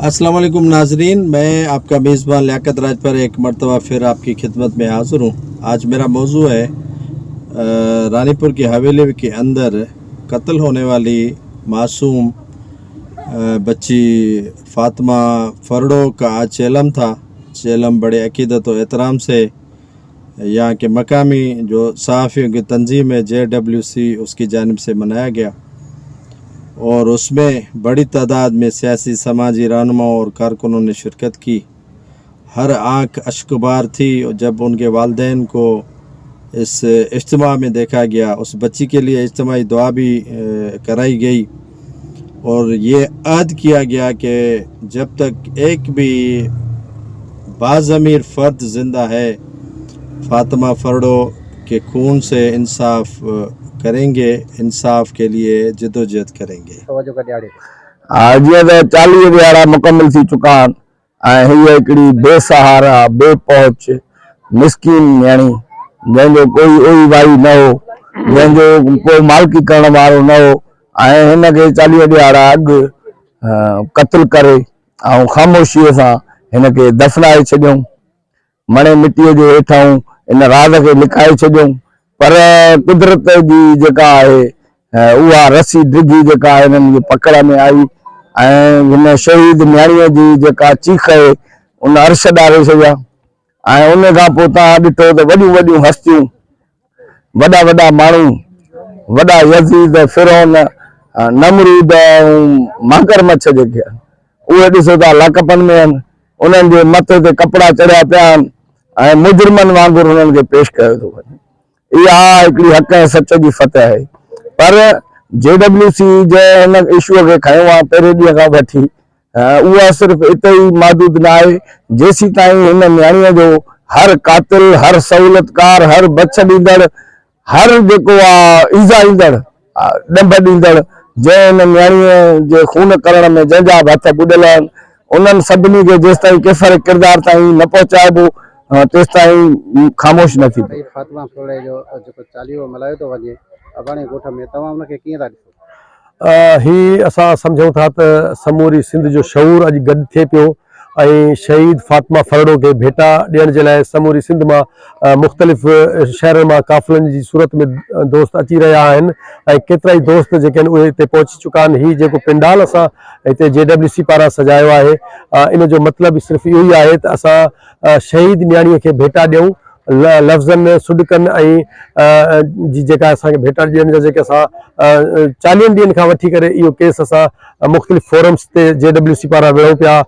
अस्सलाम वालेकुम नाजरीन, मैं आपका मेज़बान लियाकत राज पर एक मरतबा फिर आपकी खिदमत में हाज़िर हूँ। आज मेरा मौजू है रानीपुर की हवेली के अंदर कत्ल होने वाली मासूम बच्ची फ़ातिमा फरडो का आज चेलम था। चेलम बड़े अकीदत और एहतराम से यहाँ के मकामी जो सहाफ़ियों की तंजीम है JWC उसकी जानिब से मनाया गया और उसमें बड़ी तादाद में सियासी समाजी रहनुमाओं और कारकुनों ने शिरकत की। हर आँख अश्कबार थी और जब उनके वालिदैन को इस इज्तिमा में देखा गया। उस बच्ची के लिए इज्तिमाई दुआ भी कराई गई और ये अहद किया गया कि जब तक एक भी बाज़मीर फ़र्द ज़िंदा है फ़ातिमा फरडो के खून से इंसाफ करेंगे, इंसाफ के लिए जदोजहद करेंगे। जीअं त 40 ॾियारा मुकम्मल थी चुका आहिनि ऐं हीअ हिकिड़ी बेसहारा बेपहुच मिसकीन नियाणी जंहिंजो कोई ओई वाई न हो, जंहिंजो कोई मालिकी करण वारो न हो ऐं हिनखे 40 ॾियारा अॻु क़त्ल करे ऐं ख़ामोशीअ सां हिनखे दफ़नाए छॾियऊं। मणे मिटीअ जे हेठां इन राज़ खे लिकाए छॾियऊं। पर कुदरत जी जेका आहे उहा रसी डिघी जेका आहे हिननि जी पकड़ में आई ऐं हिन शहीद नियाणीअ जी जेका चीख आहे उन अर्श ॾारे छॾिया। ऐं उन खां पोइ तव्हां ॾिठो त वॾियूं वॾियूं हस्तियूं, वॾा वॾा माण्हू, वॾा यज़ीद, फिरौन, नमरूद ऐं मगरमच्छ जेके आहिनि उहे ॾिसो था लाकपनि में आहिनि। उन्हनि जे मथे ते कपिड़ा चढ़िया पिया आहिनि ऐं मुजरिमनि वांगुरु उन्हनि खे पेश कयो थो वञे। इहा हिकिड़ी हक़ ऐं सच जी फतह आहे। पर JWC जे हिन इशूअ खे खयो आहे पहिरें ॾींहं खां वठी, उहा सिर्फ़ु हिते ई महदूद न आहे। जेसीं ताईं हिन नियाणीअ जो हर कातिल, हर सहूलियतकार, हर बछ ॾींदड़, हर जेको आहे ईज़ा ईंदड़, ॾंभ ॾींदड़, जंहिं हिन नियाणीअ जे खून करण में जंहिंजा हथ ॿुॾल आहिनि उन्हनि सभिनी खे जेसि ताईं किफ़र किरदार ताईं न पहुचाइबो तेसि ताईं ख़ामोश न थी। फ़ातिमा फरडो जो जेको 40 मल्हायो थो वञे अबाणे ॻोठ में, तव्हां उनखे कीअं था ॾिसो? ही असां सम्झूं था त समूरी सिंध जो शऊर अॼु गॾु थिए पियो ऐं शहीद फ़ातिमा फरडो खे भेटा ॾियण जे लाइ समूरी सिंध मां मुख़्तलिफ़ शहरनि मां काफ़िलनि जी सूरत में दोस्त अची रहिया आहिनि ऐं केतिरा ई दोस्त जेके आहिनि उहे हिते पहुची चुका आहिनि। हीउ जेको पंडाल असां हिते JWC पारां सजायो आहे, इन जो मतिलबु सिर्फ़ु इहो ई आहे त असां शहीद नियाणीअ खे भेटा ॾियूं लफ़्ज़नि सुॾकनि ऐं जी जेका असांखे भेटा ॾियण जा जेके असां 40 ॾींहंनि खां वठी करे इहो केस असां मुख़्तलिफ़ फोरम्स ते JWC पारां विढ़ूं पिया,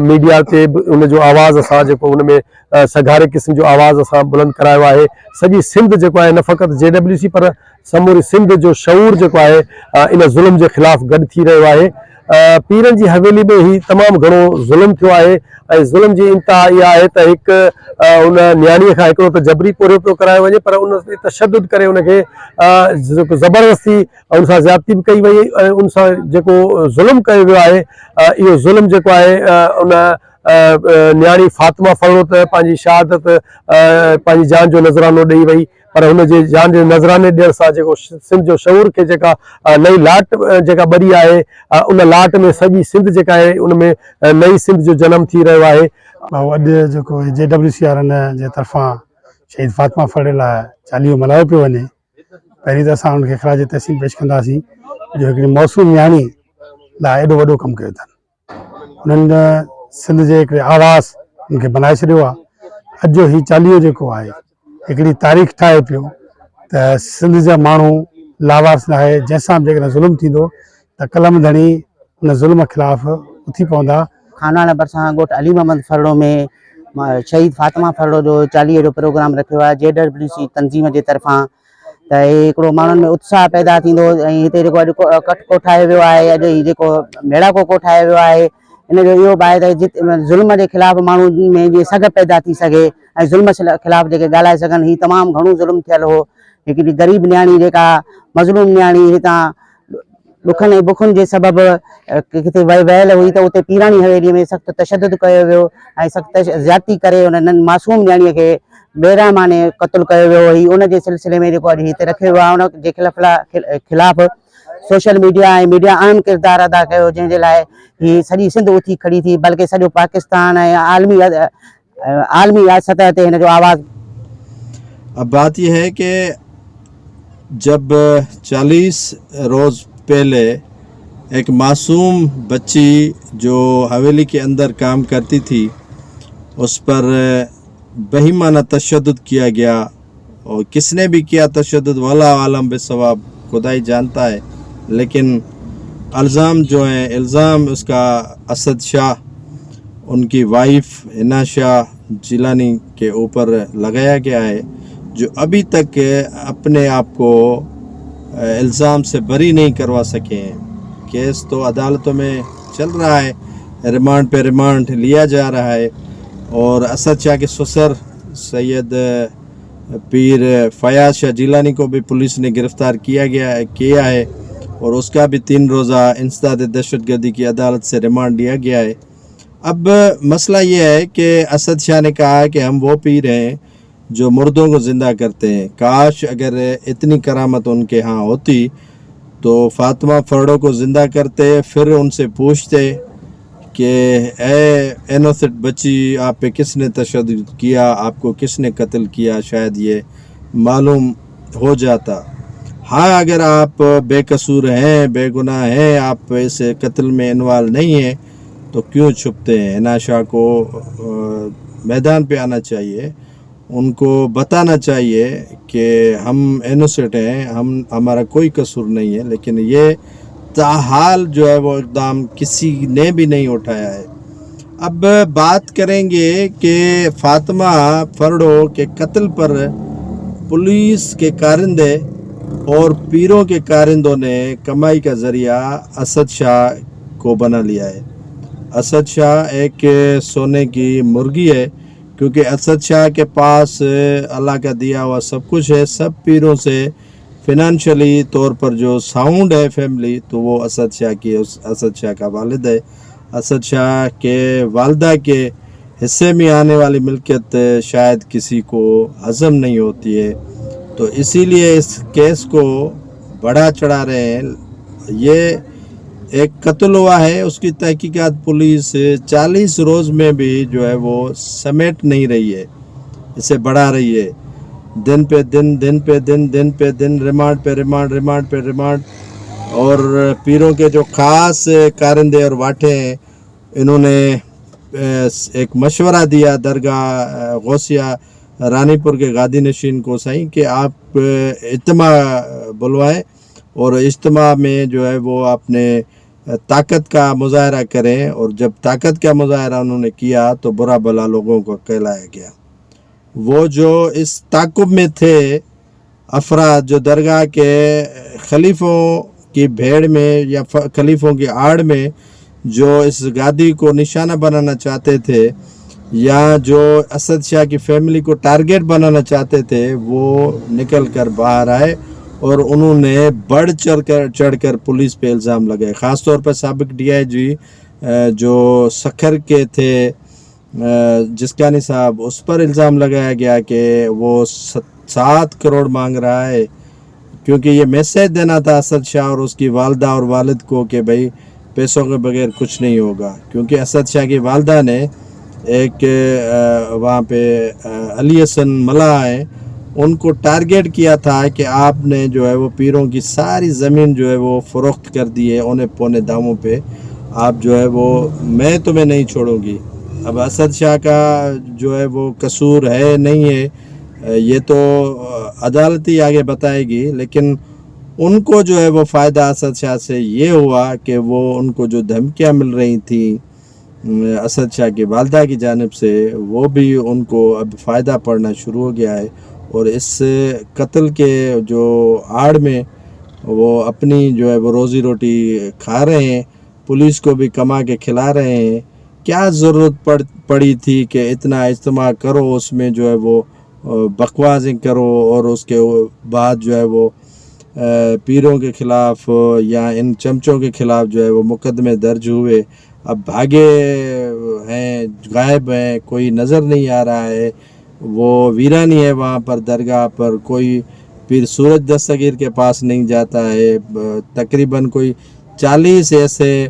मीडिया ते बि उनजो आवाज़ असां जेको उन में सघारे क़िस्म जो आवाज़ असां बुलंद करायो आहे। सॼी सिंध जेको आहे न फ़क़ति JWC पर समूरी सिंध जो शऊर जेको आहे इन ज़ुल्म जे ख़िलाफ़ गॾु थी रहियो आहे। पीरनि जी हवेली में ही तमामु घणो ज़ुल्म थियो आहे ऐं ज़ुल्म जी इंतिहा इहा आहे त हिकु उन नियाणीअ खां हिकिड़ो त जबरी पूरो पियो करायो वञे, पर उन ते तशद्दुद करे उनखे जेको ज़बरदस्ती उन सां ज़्यादती बि कई वई ऐं उन सां जेको ज़ुल्म कयो वियो आहे, इहो ज़ुल्म जेको आहे उन नियाणी फ़ातिमा फरडो त पंहिंजी शहादत पंहिंजी जान जो नज़रानो ॾेई वई, पर हुनजे जान जे नज़राने ॾियण सां जेको सिंध जो शऊर खे जेका नई लाट जेका ॿरी आहे उन लाट में सॼी सिंध जेका आहे उनमें नई सिंध जो जनम थी रहियो आहे। अॼु जेको JWC वारनि जे तरफ़ां शहीद फ़ातिमा फरडो लाइ 40 मल्हायो पियो वञे, पहिरीं त असां हुनखे ख़राज तहसीन पेश कंदासीं जो हिकिड़ी मौसूम नियाणी लाइ एॾो वॾो कमु कयो अथनि। हुननि सिंध जे हिकिड़े आवाज़ हुनखे बनाए छॾियो आहे। अॼु ही 40 जेको आहे हिकिड़ी तारीख़ ठाहे पियो त सिंध जा माण्हू लावारस न आहे, जंहिंसां बि जेकॾहिं ज़ुल्म थींदो त कलम धणी उन ज़ुल्म ख़िलाफ़ उथी पवंदा। खानावाला भरिसां ॻोठ अली मोहम्मद फरडो में शहीद फ़ातिमा फरडो जो 40 जो प्रोग्राम रखियो आहे JWC तंज़ीम जे तरफ़ां, त हिकिड़ो माण्हुनि में उत्साह पैदा थींदो ऐं हिते जेको अॼु कटको ठाहियो वियो आहे, अॼु ही जेको मेड़ा कोको ठाहियो वियो आहे, इन जो इहो आहे त ज़ुल्म जे ख़िलाफ़ माण्हुनि में जीअं सघ पैदा थी सघे ऐं ज़ुल्म ख़िलाफ़ जेके ॻाल्हाए सघनि। ही तमामु घणो ज़ुल्म थियल हो। हिकिड़ी ग़रीब नियाणी जेका मज़लूम नियाणी हितां ॾुखनि ऐं बुखनि जे सबबु किथे वयल हुई त उते पीरानी हवेलीअ में सख़्तु तशद्दुद कयो वियो ऐं सख़्तु ज़्यादती करे उन मासूम नियाणीअ खे बेरहमाने क़त्ल कयो वियो हुई। उन जे सिलसिले में जेको अॼु हिते रखियो वियो आहे उन जे ख़िलाफ़ सोशल मीडिया ऐं मीडिया अहम किरदारु अदा कयो, जंहिंजे लाइ ही सॼी सिंध उथी खड़ी थी, बल्कि सॼो पाकिस्तान ऐं आलमी सतह ते हिन जो आवाज़। अब बात यह है कि जब 40 रोज़ पहले एक मासूम बच्ची जो हवेली के अंदर काम करती थी उस पर बेईमाना तशद्दुद किया गया, और किसने भी किया तशद्दुद वाला आलम बेसवाब खुदा ही जानता है, लेकिन इल्ज़ाम जो है इल्ज़ाम उसका असद शाह उनकी वाइफ हिना शाह जिलानी के ऊपर लगाया गया है, जो अभी तक अपने आप को इल्ज़ाम से बरी नहीं करवा सके हैं। केस तो अदालतों में चल रहा है, रिमांड पे रिमांड लिया जा रहा है, और असद शाह के ससुर सैयद पीर फयाज शाह जिलानी को भी पुलिस ने गिरफ़्तार किया है और उसका भी 3 रोज़ा इंसदाद दहशतगर्दी की अदालत से रिमांड लिया गया है। अब मसला ये है कि असद शाह ने कहा है कि हम वो पीर हैं जो मुर्दों को ज़िंदा करते हैं। काश अगर इतनी करामत उनके यहाँ होती तो फातिमा फरडो को ज़िंदा करते, फिर उनसे पूछते कि ए इनोसेंट बच्ची आप पे किसने तशद्दुद किया, आपको किसने कत्ल किया, शायद ये मालूम हो जाता। हाँ, अगर आप बेकसूर हैं, बेगुनाह हैं, आप इस कत्ल में इन्वॉल्व नहीं हैं तो क्यों छुपते हैं। हिना शाह को मैदान पे आना चाहिए, उनको बताना चाहिए कि हम इनोसेंट हैं, हमारा कोई कसूर नहीं है, लेकिन ये ताहाल जो है वो इक़दाम किसी ने भी नहीं उठाया है। अब बात करेंगे कि फातिमा फरडो के कत्ल पर पुलिस के कारिंदे और पीरों के कारिंदों ने कमाई का ज़रिया असद शाह को बना लिया है। असद शाह एक सोने की मुर्गी है, क्योंकि असद शाह के पास अल्लाह का दिया हुआ सब कुछ है। सब पीरों से फिनंशियली तौर पर जो साउंड है फैमिली, तो वो असद शाह की, उस असद शाह का वालिद है। असद शाह के वालदा के हिस्से में आने वाली मिल्कियत शायद किसी को हज़म नहीं होती है, तो इसीलिए इस केस को बढ़ा चढ़ा रहे हैं। ये एक कत्ल हुआ है, उसकी तहकीकात पुलिस 40 रोज़ में भी जो है वो समेट नहीं रही है, इसे बढ़ा रही है। दिन पे दिन, रिमांड पे रिमांड, और पीरों के जो ख़ास कारिंदे और वाटे हैं, इन्होंने एक मशवरा दिया दरगाह गौसिया रानीपुर के गादी नशीन को सही कि आप इज्तिमा बुलवाएं और इज्तिमा में जो है वो अपने ताकत का मुजाहरा करें। और जब ताकत का मुजाहरा उन्होंने किया तो बुरा भला लोगों को कहलाया गया। वो जो इस ताकुब में थे अफराद, जो दरगाह के खलीफों की भेड़ में या खलीफों की आड़ में जो इस गादी को निशाना बनाना चाहते थे, या जो असद शाह की फैमिली को टारगेट बनाना चाहते थे, वो निकल कर बाहर आए और उन्होंने बढ़ चढ़कर पुलिस पे इल्ज़ाम लगाए। ख़ास तौर पर साबिक DIG जो सखर के थे जिस्कानी साहब, उस पर इल्ज़ाम लगाया गया कि वो 7 करोड़ मांग रहा है, क्योंकि ये मैसेज देना था असद शाह और उसकी वालदा और वालिद को कि भाई पैसों के बगैर कुछ नहीं होगा। क्योंकि असद शाह की वालदा ने एक वहाँ पे अली हसन मला है, उनको टारगेट किया था कि आपने जो है वो पीरों की सारी ज़मीन जो है वो फ़रोख्त कर दी है औने पौने दामों पे, आप जो है वो मैं तुम्हें नहीं छोड़ूंगी। अब असद शाह का जो है वो कसूर है नहीं है ये तो अदालत ही आगे बताएगी, लेकिन उनको जो है वो फ़ायदा असद शाह से ये हुआ कि वो उनको जो धमकियाँ मिल रही थी असद शाह की वालदा की जानिब से, वो भी उनको अब फ़ायदा पड़ना शुरू हो गया है। और इस कत्ल के जो आड़ में वो अपनी जो है वो रोज़ी रोटी खा रहे हैं, पुलिस को भी कमा के खिला रहे हैं। क्या ज़रूरत पड़ी थी कि इतना इज्तिमा करो, उसमें जो है वो बकवासें करो और उसके बाद जो है वो पीरों के ख़िलाफ़ या इन चमचों के ख़िलाफ़ जो है वो मुकदमे दर्ज हुए। अब भागे हैं, गायब हैं, कोई नज़र नहीं आ रहा है, वो वीरानी है वहाँ पर दरगाह पर, कोई पीर सूरज दस्तगीर के पास नहीं जाता है। तकरीबन कोई 40 ऐसे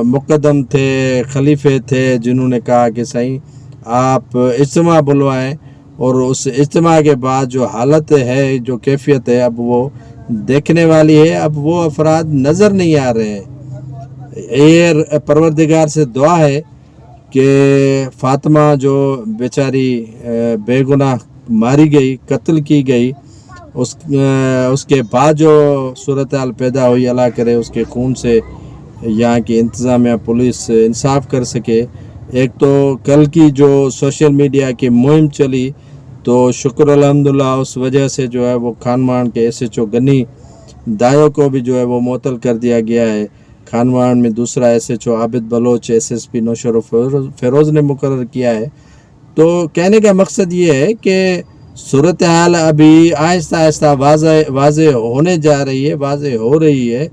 मुक़द्दम थे, खलीफे थे जिन्होंने कहा कि सही आप इज्तिमा बुलवाएं, और उस इज्तिमा के बाद जो हालत है, जो कैफियत है, अब वो देखने वाली है। अब वो अफराद नज़र नहीं आ रहे हैं। ये परवरदिगार से दुआ है कि फ़ातिमा जो बेचारी बेगुनाह मारी गई, कत्ल की गई, उसके बाद जो सूरत हाल पैदा हुई, अल्लाह करे उसके खून से यहाँ की इंतज़ामिया पुलिस इंसाफ कर सके। एक तो कल की जो सोशल मीडिया की मुहिम चली, तो शुक्र अल्हम्दुलिल्लाह उस वजह से जो है वो खानवान के SHO गनी दायो को भी जो है वो मुअत्तल कर दिया गया है। खानवान में दूसरा SHO Abid Bloch SSP नौशर Firoz ने मुकर्रर किया है। तो कहने का मकसद ये है कि सूरत हाल अभी आहिस्ता आहिस्ता वाज़े होने जा रही है, वाज़े हो रही है।